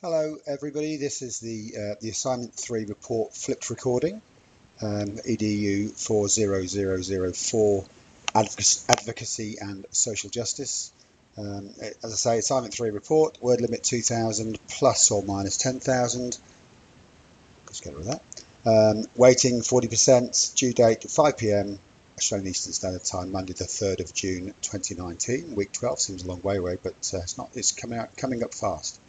Hello everybody, this is the Assignment 3 report flipped recording, EDU40004 Advocacy and Social Justice. As I say, Assignment 3 report, word limit 2,000 plus or minus 10,000. Let's get rid of that. Weighting 40%, due date 5 p.m. Australian Eastern Standard Time, Monday the 3rd of June 2019. Week 12 seems a long way away, but it's coming up fast.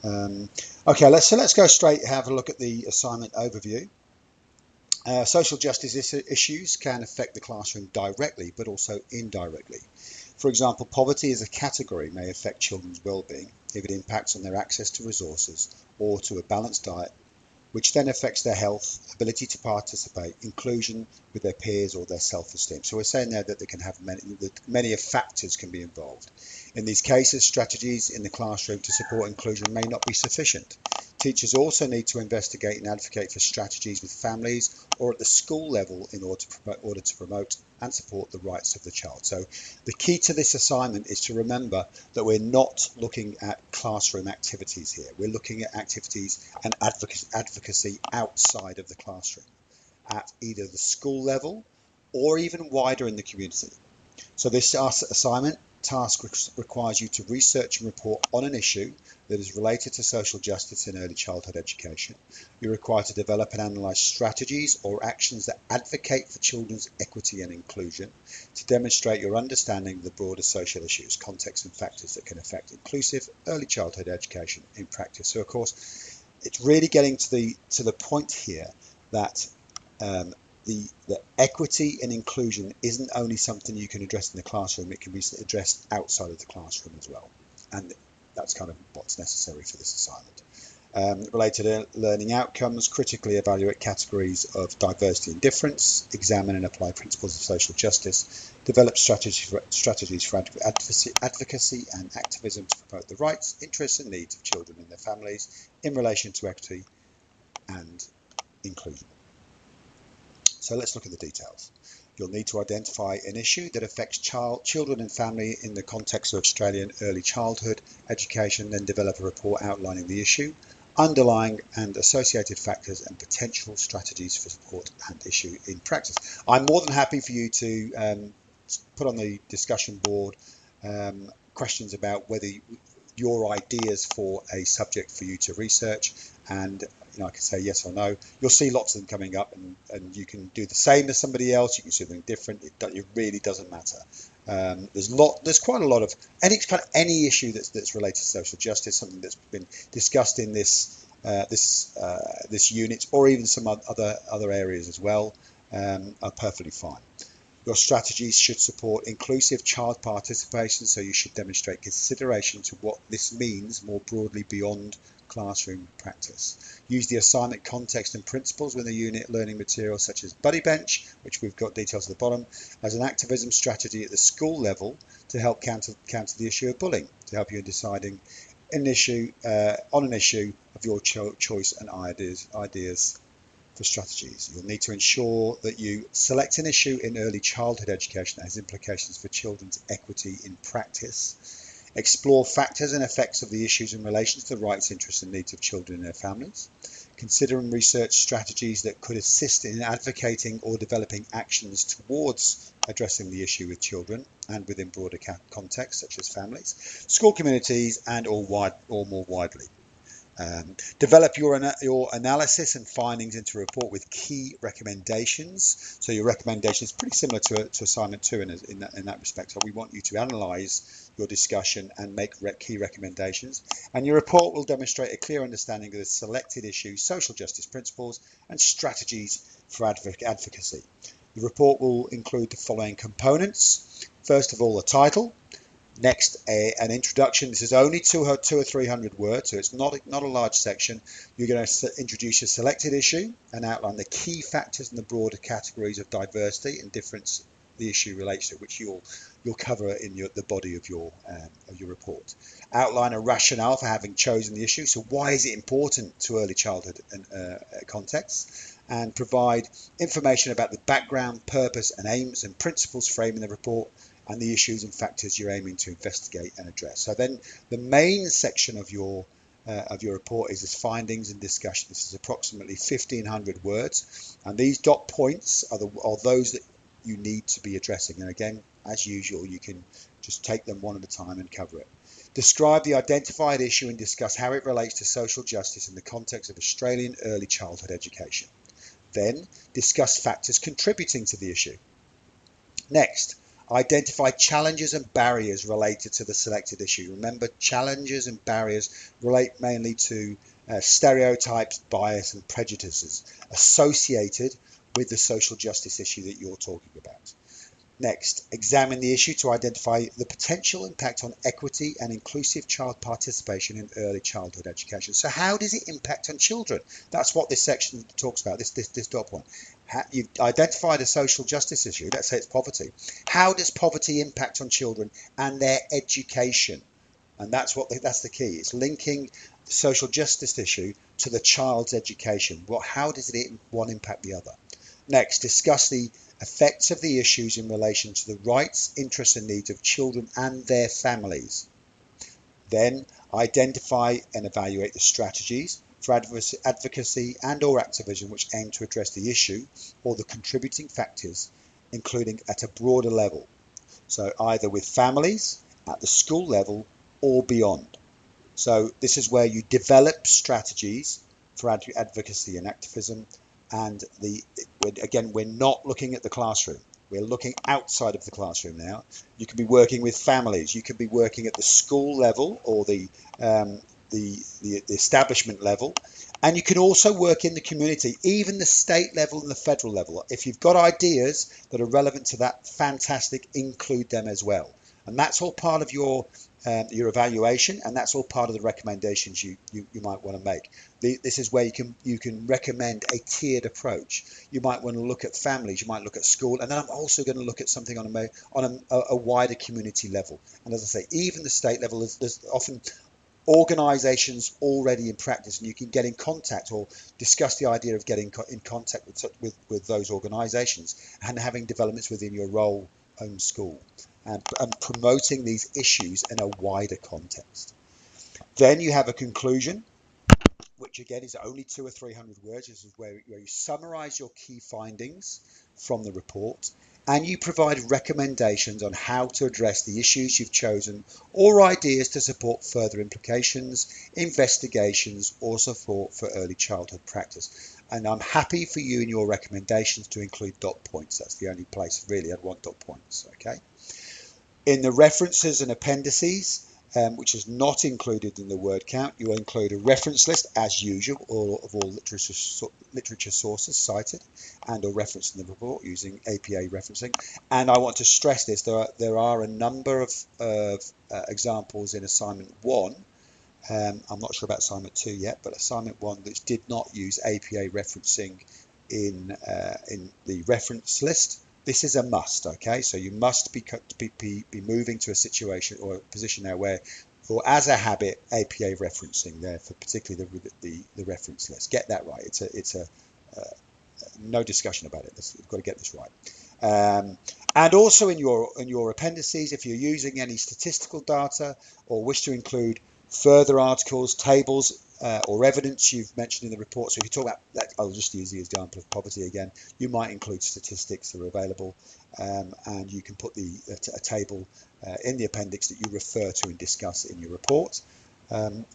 Okay, let's go straight and have a look at the assignment overview. Social justice issues can affect the classroom directly, but also indirectly. For example, poverty as a category may affect children's well-being if it impacts on their access to resources or to a balanced diet, which then affects their health, ability to participate, inclusion with their peers, or their self-esteem. So we're saying there that they can have many factors can be involved. In these cases, strategies in the classroom to support inclusion may not be sufficient. Teachers also need to investigate and advocate for strategies with families or at the school level in order to promote and support the rights of the child. So the key to this assignment is to remember that we're not looking at classroom activities here. We're looking at activities and advocacy outside of the classroom at either the school level or even wider in the community. So this assignment task requires you to research and report on an issue that is related to social justice in early childhood education. You're required to develop and analyse strategies or actions that advocate for children's equity and inclusion, to demonstrate your understanding of the broader social issues, contexts and factors that can affect inclusive early childhood education in practice. So of course, it's really getting to the point here that the equity and inclusion isn't only something you can address in the classroom, it can be addressed outside of the classroom as well. And that's kind of what's necessary for this assignment. Related learning outcomes, critically evaluate categories of diversity and difference, examine and apply principles of social justice, develop strategies for advocacy and activism to promote the rights, interests and needs of children and their families in relation to equity and inclusion. So let's look at the details. You'll need to identify an issue that affects children and family in the context of Australian early childhood education, then develop a report outlining the issue, underlying and associated factors and potential strategies for support and issue in practice. I'm more than happy for you to put on the discussion board questions about whether your ideas for a subject for you to research, and I can say yes or no. You'll see lots of them coming up, and you can do the same as somebody else. You can do something different. It really doesn't matter. There's quite a lot of any issue that's related to social justice, something that's been discussed in this unit, or even some other areas as well, are perfectly fine. Your strategies should support inclusive child participation, so you should demonstrate consideration to what this means more broadly beyond classroom practice. Use the assignment context and principles within the unit learning materials such as Buddy Bench, which we've got details at the bottom, as an activism strategy at the school level to help counter the issue of bullying, to help you in deciding an issue of your choice and ideas for strategies. You'll need to ensure that you select an issue in early childhood education that has implications for children's equity in practice. Explore factors and effects of the issues in relation to the rights, interests and needs of children and their families. Consider and research strategies that could assist in advocating or developing actions towards addressing the issue with children and within broader contexts such as families, school communities and or more widely. Develop your analysis and findings into a report with key recommendations. So your recommendation is pretty similar to assignment 2 in that respect. So we want you to analyse your discussion and make key recommendations. And your report will demonstrate a clear understanding of the selected issues, social justice principles and strategies for advocacy. The report will include the following components. First of all, the title. Next, an introduction. This is only 200 or 300 words, so it's not a large section. You're going to introduce a selected issue and outline the key factors in the broader categories of diversity and difference the issue relates to, which you'll cover in the body of your report. Outline a rationale for having chosen the issue. So why is it important to early childhood and contexts? And provide information about the background, purpose and aims and principles framing the report and the issues and factors you're aiming to investigate and address. So then the main section of your of your report is as findings and discussion. This is approximately 1,500 words, and these dot points are those that you need to be addressing. And again, as usual, you can just take them one at a time and cover it. Describe the identified issue and discuss how it relates to social justice in the context of Australian early childhood education. Then discuss factors contributing to the issue. Next, identify challenges and barriers related to the selected issue. Remember, challenges and barriers relate mainly to stereotypes, bias, and prejudices associated with the social justice issue that you're talking about. Next, examine the issue to identify the potential impact on equity and inclusive child participation in early childhood education. So how does it impact on children? That's what this section talks about, this dot point. You've identified a social justice issue, let's say it's poverty. How does poverty impact on children and their education? And that's the key. It's linking the social justice issue to the child's education. How does one impact the other? Next, discuss the effects of the issues in relation to the rights, interests and needs of children and their families. Then, identify and evaluate the strategies for advocacy and or activism which aim to address the issue or the contributing factors, including at a broader level. So either with families, at the school level or beyond. So this is where you develop strategies for advocacy and activism. And again, we're not looking at the classroom. We're looking outside of the classroom now. You could be working with families. You could be working at the school level or the establishment level. And you can also work in the community, even the state level and the federal level. If you've got ideas that are relevant to that, fantastic, include them as well. And that's all part of your evaluation, and that's all part of the recommendations you might want to make. This is where you can recommend a tiered approach. You might want to look at families, you might look at school, and then I'm also going to look at something on a wider community level. And as I say, even the state level, there's often organizations already in practice, and you can get in contact or discuss the idea of getting in contact with those organizations and having developments within your own school. And promoting these issues in a wider context. Then you have a conclusion, which again is only 200 or 300 words. This is where you summarize your key findings from the report, and you provide recommendations on how to address the issues you've chosen or ideas to support further implications, investigations, or support for early childhood practice. And I'm happy for you in your recommendations to include dot points. That's the only place really I'd want dot points, okay? In the references and appendices, which is not included in the word count, you will include a reference list as usual of all literature sources cited and or referenced in the report using APA referencing. And I want to stress this, there are a number of examples in assignment 1. I'm not sure about assignment 2 yet, but assignment 1 which did not use APA referencing in the reference list. This is a must, okay? So you must be moving to a situation or a position now where, or as a habit, APA referencing there for particularly the reference list. Get that right. It's a no discussion about it. You've got to get this right. And also in your appendices, if you're using any statistical data or wish to include further articles, tables, or evidence you've mentioned in the report. So if you talk about that, I'll just use the example of poverty again. You might include statistics that are available, and you can put a table in the appendix that you refer to and discuss in your report.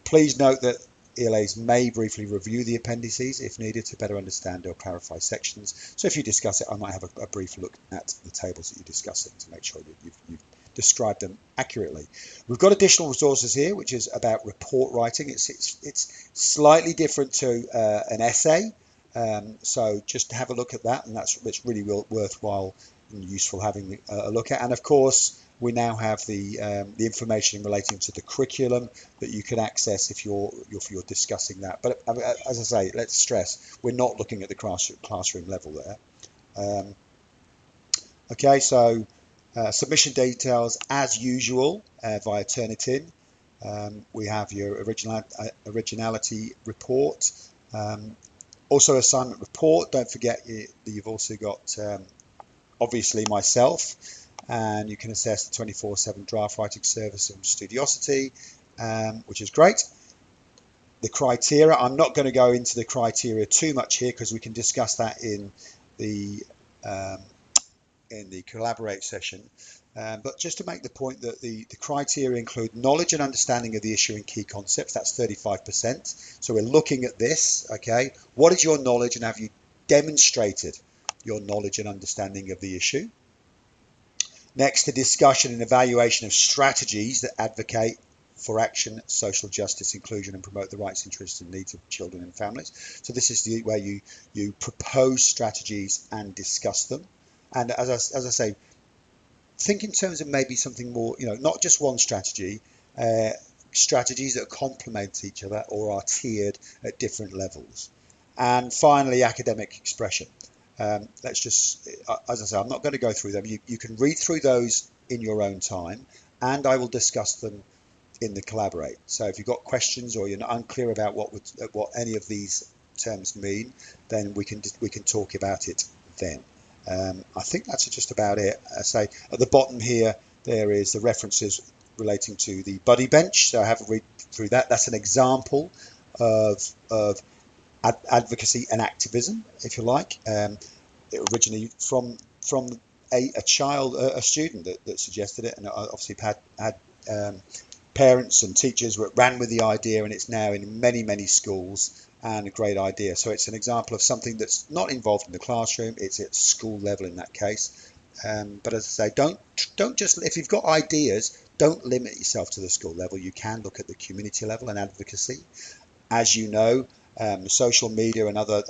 Please note that ELAs may briefly review the appendices if needed to better understand or clarify sections. So if you discuss it, I might have a brief look at the tables that you're discussing to make sure that you've described them accurately. We've got additional resources here, which is about report writing. It's slightly different to an essay, so just have a look at that, and it's really worthwhile and useful having a look at. And of course, we now have the information relating to the curriculum that you can access if you're discussing that. But as I say, let's stress, we're not looking at the classroom level there. Okay, so submission details as usual via Turnitin. We have your originality report. Also assignment report. Don't forget that you've also got obviously myself, and you can access the 24/7 draft writing service from Studiosity, which is great. The criteria, I'm not going to go into the criteria too much here because we can discuss that the um, in the collaborate session. But just to make the point that the criteria include knowledge and understanding of the issue and key concepts, that's 35%. So we're looking at this, okay? What is your knowledge and have you demonstrated your knowledge and understanding of the issue? Next, the discussion and evaluation of strategies that advocate for action, social justice, inclusion, and promote the rights, interests, and needs of children and families. So this is where you propose strategies and discuss them. And as I say, think in terms of maybe something more, not just one strategy, strategies that complement each other or are tiered at different levels. And finally, academic expression. Let's just, as I say, I'm not going to go through them. You can read through those in your own time, and I will discuss them in the collaborate. So if you've got questions or you're not unclear about what any of these terms mean, then we can talk about it then. I think that's just about it. I say at the bottom here there is the references relating to the buddy bench. So I have a read through that. That's an example of advocacy and activism, if you like. It originally from a student that suggested it, and obviously had parents and teachers ran with the idea, and it's now in many schools and a great idea. So it's an example of something that's not involved in the classroom, it's at school level in that case. But as I say, don't just, if you've got ideas, don't limit yourself to the school level. You can look at the community level and advocacy. As you know, social media and other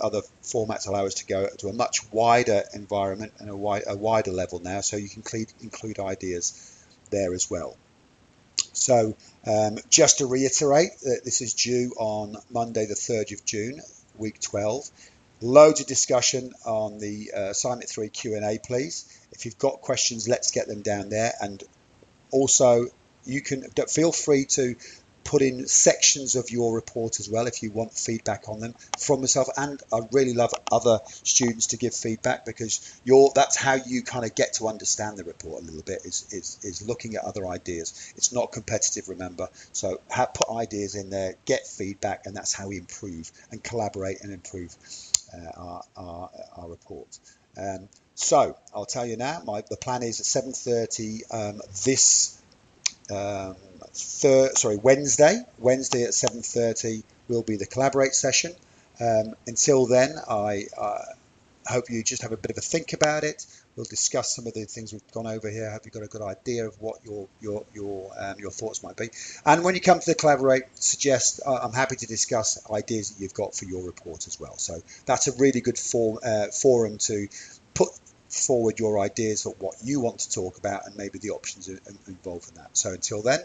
formats allow us to go to a much wider environment and a wider level now, so you can include ideas there as well. So just to reiterate, this is due on Monday the 3rd of June, week 12. Loads of discussion on the Assignment 3 Q&A, please. If you've got questions, let's get them down there. And also, you can feel free to put in sections of your report as well if you want feedback on them from myself, and I really love other students to give feedback, because that's how you kind of get to understand the report a little bit, is looking at other ideas. It's not competitive, remember, so put ideas in there, get feedback, and that's how we improve and collaborate and improve our report. So I'll tell you now, the plan is at 7:30 Wednesday at 7:30 will be the collaborate session. Until then, I hope you just have a bit of a think about it. We'll discuss some of the things we've gone over here. I hope you've got a good idea of what your thoughts might be. And when you come to the collaborate, I'm happy to discuss ideas that you've got for your report as well. So that's a really good forum to put forward your ideas for what you want to talk about and maybe the options involved in that. So until then,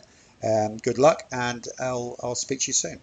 good luck, and I'll speak to you soon.